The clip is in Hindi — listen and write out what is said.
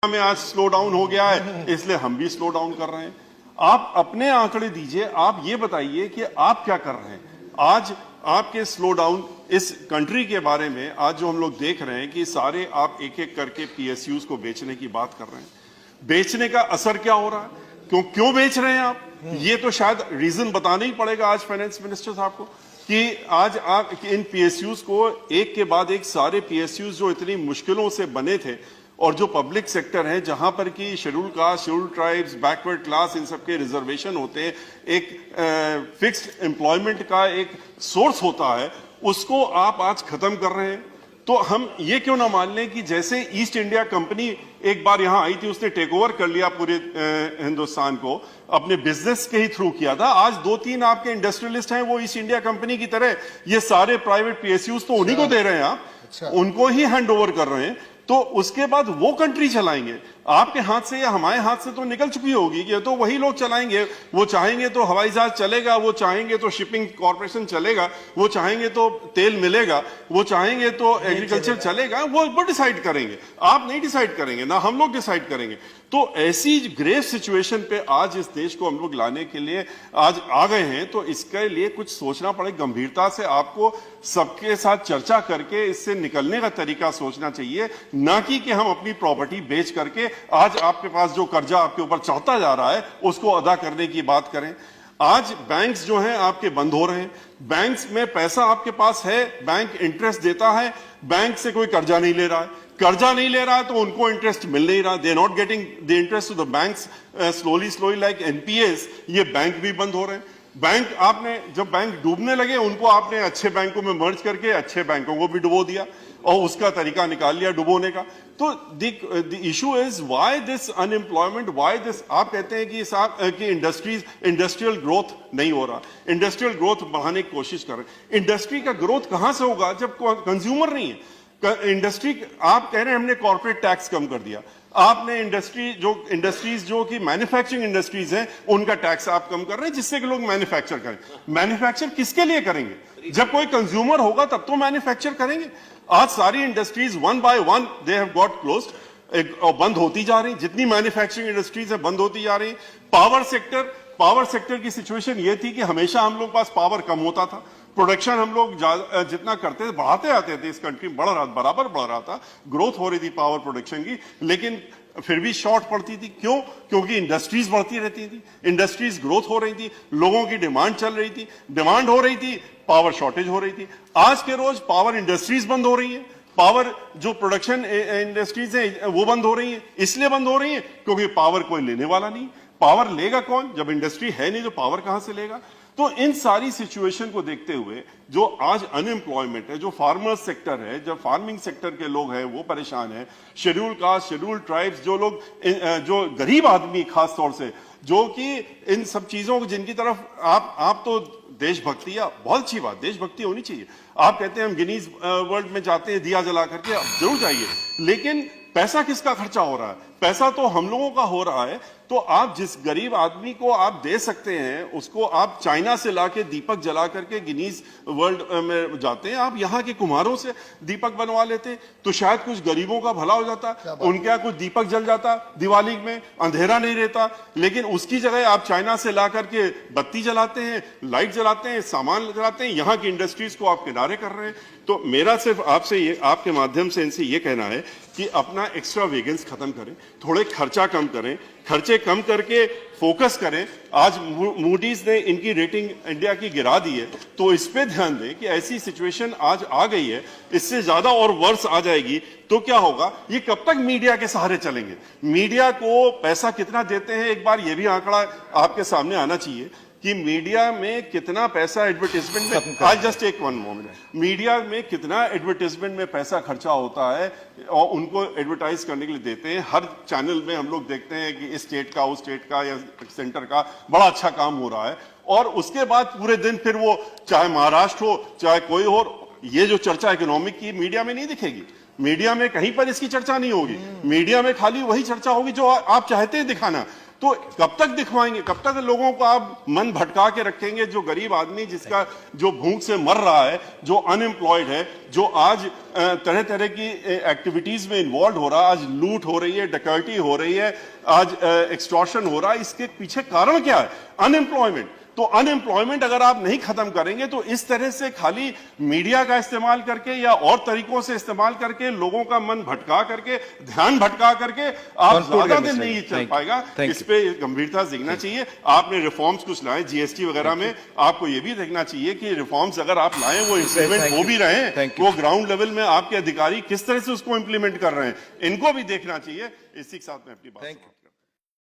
में आज स्लो डाउन हो गया है, इसलिए हम भी स्लो डाउन कर रहे हैं। आप अपने आंकड़े दीजिए, आप ये बताइए कि आप क्या कर रहे हैं। आज आपके स्लो डाउन इस कंट्री के बारे में आज जो हम लोग देख रहे हैं कि सारे आप एक एक करके पीएसयूज को बेचने की बात कर रहे हैं। बेचने का असर क्या हो रहा है, क्यों बेच रहे हैं आप, ये तो शायद रीजन बताना ही पड़ेगा आज फाइनेंस मिनिस्टर साहब को कि आज आप इन पीएसयूज को एक के बाद एक सारे पीएसयूज जो इतनी मुश्किलों से बने थे और जो पब्लिक सेक्टर है जहां पर कि schedule caste, schedule tribes, backward class, इन सबके रिजर्वेशन होते हैं, एक फिक्स्ड एम्प्लॉयमेंट का एक सोर्स होता है, उसको आप आज खत्म कर रहे हैं। तो हम ये क्यों ना मान लें कि जैसे ईस्ट इंडिया कंपनी एक बार यहां आई थी, उसने टेक ओवर कर लिया पूरे हिंदुस्तान को, अपने बिजनेस के ही थ्रू किया था। आज 2-3 आपके इंडस्ट्रियलिस्ट हैं, वो ईस्ट इंडिया कंपनी की तरह ये सारे प्राइवेट पीएसयूज तो उन्हीं को दे रहे हैं, आप उनको ही हैंड ओवर कर रहे हैं। तो उसके बाद वो कंट्री चलाएंगे, आपके हाथ से या हमारे हाथ से तो निकल चुकी होगी कि तो वही लोग चलाएंगे। वो चाहेंगे तो हवाई जहाज चलेगा, वो चाहेंगे तो शिपिंग कॉर्पोरेशन चलेगा, वो चाहेंगे तो तेल मिलेगा, वो चाहेंगे तो एग्रीकल्चर चलेगा, वो डिसाइड करेंगे। आप नहीं डिसाइड करेंगे, ना हम लोग डिसाइड करेंगे। तो ऐसी ग्रेव सिचुएशन पे आज इस देश को हम लोग लाने के लिए आज आ गए हैं, तो इसके लिए कुछ सोचना पड़े। गंभीरता से आपको सबके साथ चर्चा करके इससे निकलने का तरीका सोचना चाहिए, ना कि हम अपनी प्रॉपर्टी बेच करके आज आपके पास जो कर्जा आपके ऊपर चढ़ता जा रहा है उसको अदा करने की बात करें। आज बैंक्स जो हैं आपके बंद हो रहे हैं, बैंक्स में पैसा आपके पास है, बैंक इंटरेस्ट देता है, बैंक से कोई कर्जा नहीं ले रहा है, कर्जा नहीं ले रहा है तो उनको इंटरेस्ट मिल नहीं रहा, they are not getting the interest to the banks slowly like NPS. ये बैंक भी बंद हो रहे हैं। बैंक आपने जब बैंक डूबने लगे उनको आपने अच्छे बैंकों में मर्ज करके अच्छे बैंकों को भी डुबो दिया और उसका तरीका निकाल लिया डुबोने का। तो the issue is why this unemployment, why this. आप कहते हैं कि इंडस्ट्रियल ग्रोथ नहीं हो रहा, इंडस्ट्रियल ग्रोथ बढ़ाने की कोशिश कर रहे हैं। इंडस्ट्री का ग्रोथ कहां से होगा जब कंज्यूमर नहीं है। इंडस्ट्री, आप कह रहे हैं हमने कॉर्पोरेट टैक्स कम कर दिया, आपने इंडस्ट्रीज जो कि मैन्युफैक्चरिंग इंडस्ट्रीज हैं उनका टैक्स आप कम कर रहे हैं जिससे कि लोग मैन्युफैक्चर करें। मैन्युफैक्चर किसके लिए करेंगे, जब कोई कंज्यूमर होगा तब तो मैन्युफैक्चर करेंगे। आज सारी industries one by one they have got closed, बंद होती जा रही, जितनी मैन्युफैक्चरिंग इंडस्ट्रीज है बंद होती जा रही। पावर सेक्टर की सिचुएशन ये थी कि हमेशा हम लोग पास पावर कम होता था, प्रोडक्शन हम लोग जितना करते थे बढ़ाते आते थे, इस कंट्री बराबर बढ़ रहा था, ग्रोथ हो रही थी पावर प्रोडक्शन की, लेकिन फिर भी शॉर्ट पड़ती थी। क्यों? क्योंकि इंडस्ट्रीज बढ़ती रहती थी, इंडस्ट्रीज ग्रोथ हो रही थी, लोगों की डिमांड चल रही थी, डिमांड हो रही थी, पावर शॉर्टेज हो रही थी। आज के रोज पावर इंडस्ट्रीज बंद हो रही है, पावर जो प्रोडक्शन इंडस्ट्रीज है वो बंद हो रही है। इसलिए बंद हो रही है क्योंकि पावर कोई लेने वाला नहीं। पावर लेगा कौन जब इंडस्ट्री है नहीं, तो पावर कहां से लेगा। तो इन सारी सिचुएशन को देखते हुए जो आज अनएम्प्लॉयमेंट है, जो फार्मर सेक्टर है, जो फार्मिंग सेक्टर के लोग हैं वो परेशान है, शेड्यूल कास्ट, शेड्यूल ट्राइब्स, जो लोग जो गरीब आदमी खास तौर से जो कि इन सब चीजों को जिनकी तरफ आप तो देशभक्ति, या बहुत अच्छी बात, देशभक्ति होनी चाहिए। आप कहते हैं हम गिनीज वर्ल्ड में जाते हैं दिया जला करके, आप जरूर जाइए, लेकिन पैसा किसका खर्चा हो रहा है? पैसा तो हम लोगों का हो रहा है। तो आप जिस गरीब आदमी को आप दे सकते हैं उसको आप चाइना से लाके दीपक जला करके गिनीज वर्ल्ड में जाते हैं, आप यहाँ के कुम्हारों से दीपक बनवा लेते तो शायद कुछ गरीबों का भला हो जाता, उनके यहाँ कुछ दीपक जल जाता, दिवाली में अंधेरा नहीं रहता। लेकिन उसकी जगह आप चाइना से ला करके बत्ती जलाते हैं, लाइट जलाते हैं, सामान जलाते हैं, यहाँ की इंडस्ट्रीज को आप किनारे कर रहे हैं। तो मेरा सिर्फ आपसे ये, आपके माध्यम से इनसे ये कहना है कि अपना एक्स्ट्रा वेगन्स खत्म करें, थोड़े खर्चा कम करें, खर्चे कम करके फोकस करें। आज मूडीज ने इनकी रेटिंग इंडिया की गिरा दी है, तो इस पे ध्यान दें कि ऐसी सिचुएशन आज आ गई है, इससे ज्यादा और वर्ष आ जाएगी तो क्या होगा। ये कब तक मीडिया के सहारे चलेंगे? मीडिया को पैसा कितना देते हैं, एक बार ये भी आंकड़ा आपके सामने आना चाहिए कि मीडिया में कितना पैसा एडवर्टाइजमेंट में, आज just take one moment, media में कितना एडवर्टाइजमेंट में पैसा खर्चा होता है और उनको एडवर्टाइज करने के लिए देते हैं। हर चैनल में हम लोग देखते हैं कि इस स्टेट का, उस स्टेट का या सेंटर का बड़ा अच्छा काम हो रहा है, और उसके बाद पूरे दिन फिर वो चाहे महाराष्ट्र हो चाहे कोई हो, ये जो चर्चा इकोनॉमिक की मीडिया में नहीं दिखेगी। मीडिया में कहीं पर इसकी चर्चा नहीं होगी, मीडिया में खाली वही चर्चा होगी जो आप चाहते हैं दिखाना। तो कब तक दिखवाएंगे, कब तक लोगों को आप मन भटका के रखेंगे? जो गरीब आदमी जिसका जो भूख से मर रहा है, जो अनएम्प्लॉयड है, जो आज तरह तरह की एक्टिविटीज में इन्वॉल्व हो रहा है, आज लूट हो रही है, डकैती हो रही है, आज एक्सटॉर्शन हो रहा है, इसके पीछे कारण क्या है? अनएम्प्लॉयमेंट। तो अनएम्प्लॉयमेंट अगर आप नहीं खत्म करेंगे तो इस तरह से खाली मीडिया का इस्तेमाल करके या और तरीकों से इस्तेमाल करके लोगों का मन भटका करके, ध्यान भटका करके आप ज्यादा दिन नहीं चल पाएगा। इस पे गंभीरता से देखना चाहिए। आपने रिफॉर्म्स कुछ लाए जीएसटी वगैरह में, आपको ये भी देखना चाहिए कि रिफॉर्म्स अगर आप लाए वो इंप्लीमेंट हो भी रहे हैं, वो ग्राउंड लेवल में आपके अधिकारी किस तरह से उसको इंप्लीमेंट कर रहे हैं, इनको भी देखना चाहिए। इसी के साथ में अपनी बात